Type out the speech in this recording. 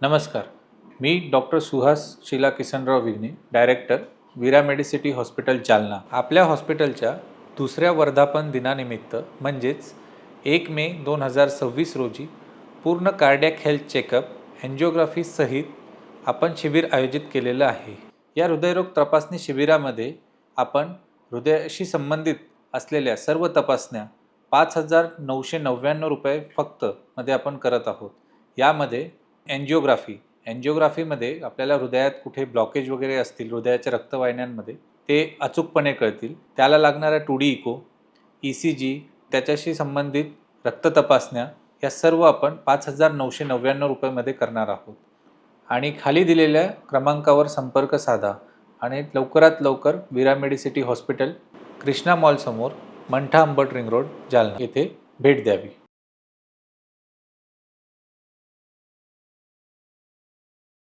नमस्कार, मी doctor Suhas Sheila Kisanrao विघ्ने, director वीरा Medicity hospital Jalna. आपल्या हॉस्पिटलच्या दुसऱ्या वर्धापन दिनानिमित्त म्हणजेच 1 मे 2026 रोजी पूर्ण कार्डियक हेल्थ चेकअप एंजिओग्राफी सहित आपण शिबिर आयोजित केलेलं आहे। या हृदयरोग तपासणी शिबिरामध्ये आपण हृदयाशी संबंधित असलेल्या सर्व तपासण्या 5,999 रुपये फक्त मध्ये आपण करत आहोत। यामध्ये एंजिओग्राफीमध्ये आपल्याला हृदयात कुठे ब्लॉकेज वगैरे असतील हृदयाच्या रक्तवाहिन्यांमध्ये ते अचूकपणे कळतील। त्याला लागणारा 2D इको, ECG, त्याच्याशी संबंधित रक्त तपासण्या या सर्व आपण 5,999 रुपयामध्ये करणार आहोत। आणि खाली दिलेल्या क्रमांकावर संपर्क साधा आणि लवकरात लवकर वीरा मेडिसिटी हॉस्पिटल, कृष्णा मॉल समोर, मंठा अंबट रिंग रोड, जालना येथे भेट द्यावी।